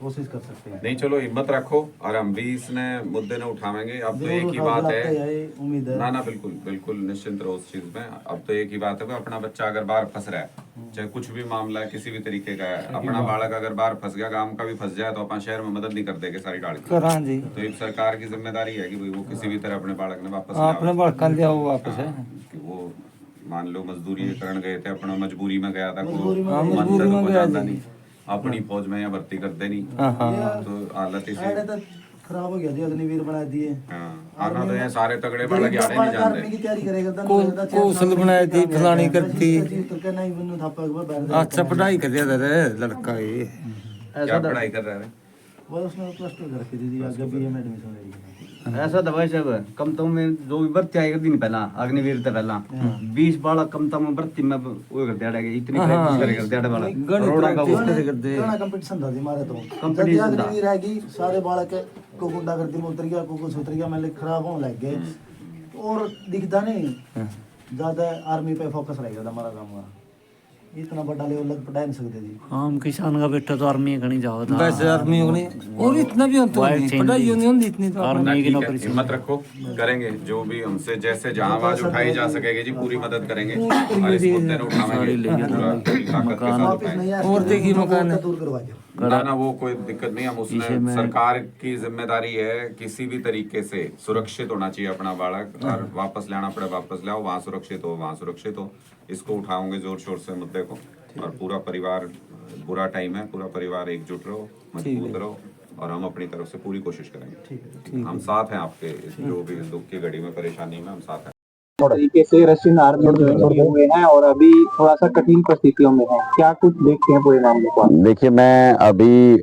कोशिश कर सकते हैं। नहीं चलो हिम्मत रखो और हम भी इसने मुद्दे ने उठावेंगे। अब तो एक ही बात है, उम्मीद है ना बिल्कुल बिल्कुल निश्चिंत रहो उस चीज में। अब तो एक ही बात है कि अपना बच्चा अगर बाहर फंस रहा है, चाहे कुछ भी मामला है किसी भी तरीके का है, अपना बालक अगर बाहर फंस गया, गांव का भी फंस जाए, तो अपन शहर में मदद नहीं कर देंगे सारी डाल के। तो एक सरकार की जिम्मेदारी है कि भाई वो किसी भी तरह अपने बालक ने वापस अपने बालक दिया वो वापस है कि वो मान लो मजदूरी करण गए थे, अपना मजबूरी में गया था, मजबूरी में जानता नहीं अपनी फौज में या भर्ती करते नहीं, तो हालत इसी खराब हो गया जी। अग्निवीर बना दिए। आना तो ये सारे तगड़े बालक यार नहीं जानते की तैयारी करेगा कौशल बनाई थी फलानी करती नहीं बन्नू थापा के बाद अच्छा पढ़ाई कर दिया था लड़का ये क्या पढ़ाई कर रहा है वो उसने प्लस 2 कर रखी थी, आगे बीए में एडमिशन ले ली। ऐसा था भाई साहब, कम तो में जो भी भर्ती आएगा दिन पहला अग्निवीर से पहला 20 बालक कम तो में भर्ती में वो कर दिया गया, इतनी प्रैक्टिस करे कर दिया वाला करोड़ा का कितना कंपटीशन था हमारे तो कंपटीशन था। अग्निवीर आएगी सारे बालक को गुंडागर्दी में उतर गया, कुछ उतर गया, मतलब खराब होने लग गए और दिखता नहीं, ज्यादा आर्मी पे फोकस रहेगा हमारा काम का। इतना बड़ा लेवल लग पढ़ा नहीं सकते जी। हम किसान का बेटा तो आर्मी कहीं जाओ था, वैसे आर्मी होनी और इतना भी तो नहीं पढ़ाई नहीं होती इतनी तो आर्मी की नौकरी हिम्मत रखो, करेंगे जो भी हमसे जैसे जहां आवाज उठाई जा सकेगी जी पूरी मदद करेंगे और इस मुद्दे को उठाएंगे। और देखिए मकान दूर करवा के ना वो कोई दिक्कत नहीं। हम उसने सरकार की जिम्मेदारी है किसी भी तरीके से सुरक्षित होना चाहिए अपना बालक, और वापस लाना पड़े वापस लाओ, वहाँ सुरक्षित हो वहाँ सुरक्षित हो। इसको उठाओगे जोर शोर से मुद्दे को, और पूरा परिवार, बुरा टाइम है, पूरा परिवार एकजुट रहो, मजबूत रहो, और हम अपनी तरफ से पूरी कोशिश करेंगे। हम साथ हैं आपके, जो भी दुख की घड़ी में परेशानी में हम साथ हैं। तरीके से रशियन आर्मी में जुड़े हुए हैं और अभी थोड़ा सा कठिन परिस्थितियों में है, क्या कुछ देखते हैं पूरे मामले को? देखिए, मैं अभी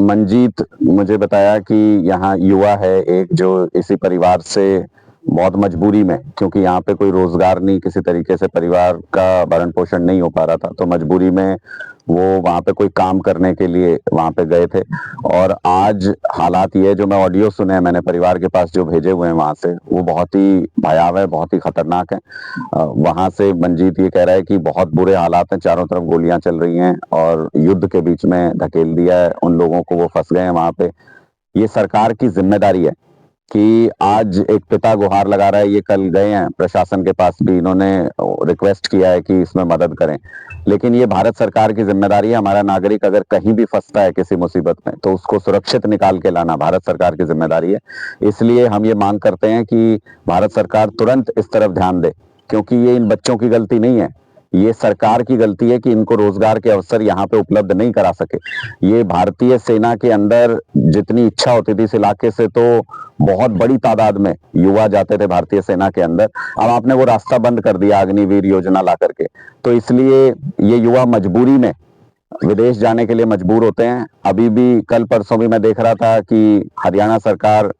मंजीत मुझे बताया कि यहाँ युवा है एक जो इसी परिवार से बहुत मजबूरी में, क्योंकि यहाँ पे कोई रोजगार नहीं, किसी तरीके से परिवार का भरण पोषण नहीं हो पा रहा था, तो मजबूरी में वो वहाँ पे कोई काम करने के लिए वहाँ पे गए थे। और आज हालात ये, जो मैं ऑडियो सुने हैं मैंने परिवार के पास जो भेजे हुए हैं वहाँ से, वो बहुत ही भयावह, बहुत ही खतरनाक है। वहाँ से मंजीत ये कह रहा है कि बहुत बुरे हालात हैं, चारों तरफ गोलियां चल रही हैं और युद्ध के बीच में धकेल दिया है उन लोगों को, वो फंस गए हैं वहाँ पे। ये सरकार की जिम्मेदारी है कि आज एक पिता गुहार लगा रहा है, ये कल गए हैं प्रशासन के पास भी, इन्होंने रिक्वेस्ट किया है कि इसमें मदद करें, लेकिन ये भारत सरकार की जिम्मेदारी है। हमारा नागरिक अगर कहीं भी फंसता है किसी मुसीबत में, तो उसको सुरक्षित निकाल के लाना भारत सरकार की जिम्मेदारी है। इसलिए हम ये मांग करते हैं कि भारत सरकार तुरंत इस तरफ ध्यान दे, क्योंकि ये इन बच्चों की गलती नहीं है, ये सरकार की गलती है कि इनको रोजगार के अवसर यहाँ पे उपलब्ध नहीं करा सके। ये भारतीय सेना के अंदर जितनी इच्छा होती थी, इस इलाके से तो बहुत बड़ी तादाद में युवा जाते थे भारतीय सेना के अंदर, अब आपने वो रास्ता बंद कर दिया अग्निवीर योजना ला करके, तो इसलिए ये युवा मजबूरी में विदेश जाने के लिए मजबूर होते हैं। अभी भी कल परसों भी मैं देख रहा था कि हरियाणा सरकार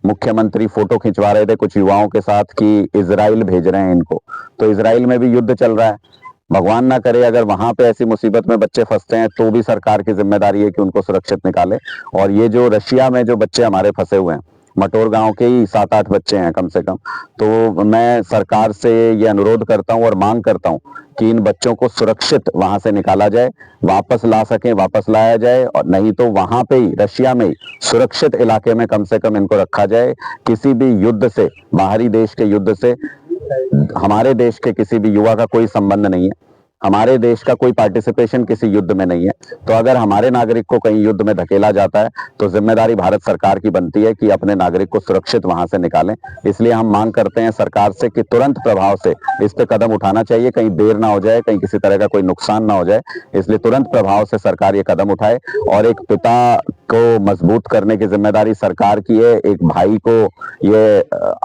मुख्यमंत्री फोटो खिंचवा रहे थे कुछ युवाओं के साथ कि इजराइल भेज रहे हैं इनको, तो इजराइल में भी युद्ध चल रहा है। भगवान ना करे अगर वहां पे ऐसी मुसीबत में बच्चे फंसते हैं, तो भी सरकार की जिम्मेदारी है कि उनको सुरक्षित निकाले। और ये जो रशिया में जो बच्चे हमारे फंसे हुए हैं, मटोर गांव के ही 7-8 बच्चे हैं कम से कम, तो मैं सरकार से ये अनुरोध करता हूं और मांग करता हूं कि इन बच्चों को सुरक्षित वहां से निकाला जाए, वापस ला सकें वापस लाया जाए, और नहीं तो वहां पे ही रशिया में ही सुरक्षित इलाके में कम से कम इनको रखा जाए। किसी भी युद्ध से, बाहरी देश के युद्ध से हमारे देश के किसी भी युवा का कोई संबंध नहीं है, हमारे देश का कोई पार्टिसिपेशन किसी युद्ध में नहीं है। तो अगर हमारे नागरिक को कहीं युद्ध में धकेला जाता है, तो जिम्मेदारी भारत सरकार की बनती है कि अपने नागरिक को सुरक्षित वहां से निकालें। इसलिए हम मांग करते हैं सरकार से कि तुरंत प्रभाव से इस पे कदम उठाना चाहिए, कहीं देर ना हो जाए, कहीं किसी तरह का कोई नुकसान ना हो जाए। इसलिए तुरंत प्रभाव से सरकार ये कदम उठाए, और एक पिता को मजबूत करने की जिम्मेदारी सरकार की है, एक भाई को ये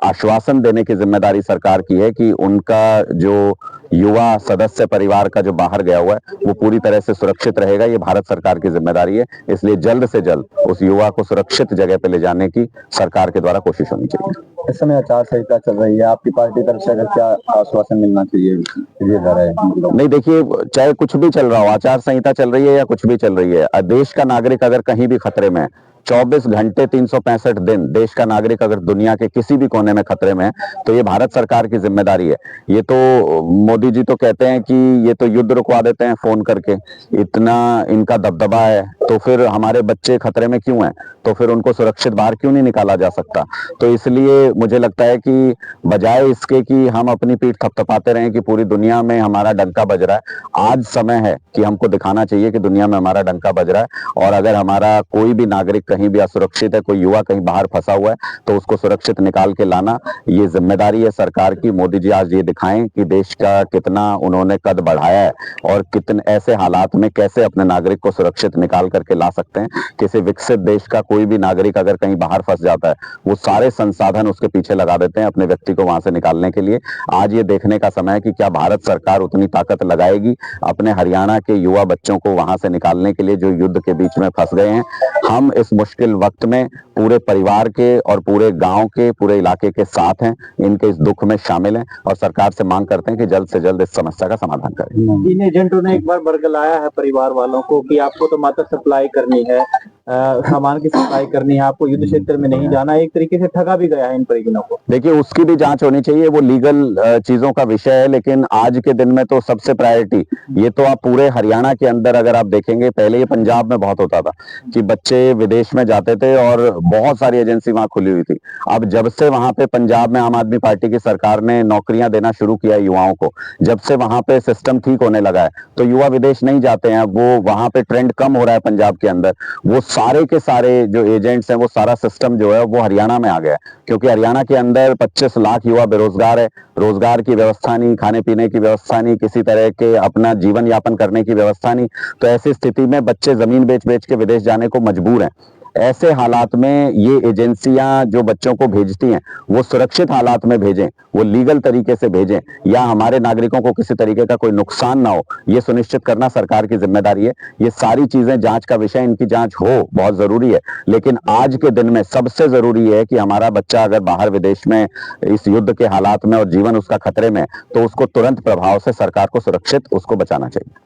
आश्वासन देने की जिम्मेदारी सरकार की है कि उनका जो युवा सदस्य परिवार का जो बाहर गया हुआ है वो पूरी तरह से सुरक्षित रहेगा। ये भारत सरकार की जिम्मेदारी है, इसलिए जल्द से जल्द उस युवा को सुरक्षित जगह पे ले जाने की सरकार के द्वारा कोशिश होनी चाहिए। इस समय आचार संहिता चल रही है, आपकी पार्टी तरफ से अगर क्या आश्वासन मिलना चाहिए? नहीं, देखिए, चाहे कुछ भी चल रहा हो, आचार संहिता चल रही है या कुछ भी चल रही है, देश का नागरिक अगर कहीं भी खतरे में है, 24 घंटे 365 दिन देश का नागरिक अगर दुनिया के किसी भी कोने में खतरे में है, तो ये भारत सरकार की जिम्मेदारी है। ये तो मोदी जी तो कहते हैं कि ये तो युद्ध रुकवा देते हैं फोन करके, इतना इनका दबदबा है, तो फिर हमारे बच्चे खतरे में क्यों हैं, तो फिर उनको सुरक्षित बाहर क्यों नहीं निकाला जा सकता। तो इसलिए मुझे लगता है कि बजाय इसके कि हम अपनी पीठ थपथपाते रहें कि पूरी दुनिया में हमारा डंका बज रहा है, आज समय है कि हमको दिखाना चाहिए कि दुनिया में हमारा डंका बज रहा है, और अगर हमारा कोई भी नागरिक कहीं भी असुरक्षित है, कोई युवा कहीं बाहर फंसा हुआ है, तो उसको सुरक्षित निकाल के लाना ये जिम्मेदारी है सरकार की। मोदी जी आज ये दिखाएं कि देश का कितना उन्होंने कद बढ़ाया है और कितने ऐसे हालात में कैसे अपने नागरिक को सुरक्षित निकाल करके ला सकते हैं। किसी विकसित देश का कोई भी नागरिक अगर कहीं बाहर फंस जाता है, वो सारे संसाधन उसके पीछे लगा देते हैं अपने व्यक्ति को वहां से निकालने के लिए। आज ये देखने का समय है कि क्या भारत सरकार उतनी ताकत लगाएगी अपने हरियाणा के युवा बच्चों को वहां से निकालने के लिए जो युद्ध के बीच में फंस गए हैं। हम इस मुश्किल वक्त में पूरे परिवार के और पूरे गांव के, पूरे इलाके के साथ हैं, इनके इस दुख में शामिल हैं और सरकार से मांग करते हैं कि जल्द से जल्द इस समस्या का समाधान करें। इन एजेंटों ने एक बार बरगलाया है परिवार वालों को कि आपको तो मात्र सप्लाई करनी है, सामान की सप्लाई करनी है, आपको युद्ध क्षेत्र में नहीं जाना। एक तरीके से ठगा भी गया है इन परिजनों को। देखिए, उसकी भी जांच होनी चाहिए, वो लीगल चीजों का विषय है, लेकिन आज के दिन में तो सबसे प्रायोरिटी ये तो आप पूरे हरियाणा के अंदर अगर आप देखेंगे, पहले ये पंजाब में बहुत होता था कि बच्चे विदेश में जाते थे और बहुत सारी एजेंसी वहां खुली हुई थी। अब जब से वहां पे पंजाब में आम आदमी पार्टी की सरकार ने नौकरियां देना शुरू किया है युवाओं को, जब से वहां पे सिस्टम ठीक होने लगा है, तो युवा विदेश नहीं जाते हैं। वो वहां पे ट्रेंड कम हो रहा है पंजाब के अंदर। वो सारे के सारे जो एजेंट्स हैं, वो सारा सिस्टम जो है वो हरियाणा में आ गया है, क्योंकि हरियाणा के अंदर 25 लाख युवा बेरोजगार है। रोजगार की व्यवस्था नहीं, खाने पीने की व्यवस्था नहीं, किसी तरह के अपना जीवन यापन करने की व्यवस्था नहीं। तो ऐसी स्थिति में बच्चे जमीन बेच बेच के विदेश जाने को मजबूर हैं। ऐसे हालात में ये एजेंसियां जो बच्चों को भेजती हैं, वो सुरक्षित हालात में भेजें, वो लीगल तरीके से भेजें, या हमारे नागरिकों को किसी तरीके का कोई नुकसान ना हो, ये सुनिश्चित करना सरकार की जिम्मेदारी है। ये सारी चीजें जांच का विषय, इनकी जांच हो बहुत जरूरी है, लेकिन आज के दिन में सबसे जरूरी है कि हमारा बच्चा अगर बाहर विदेश में इस युद्ध के हालात में और जीवन उसका खतरे में, तो उसको तुरंत प्रभाव से सरकार को सुरक्षित उसको बचाना चाहिए।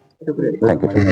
Thank you.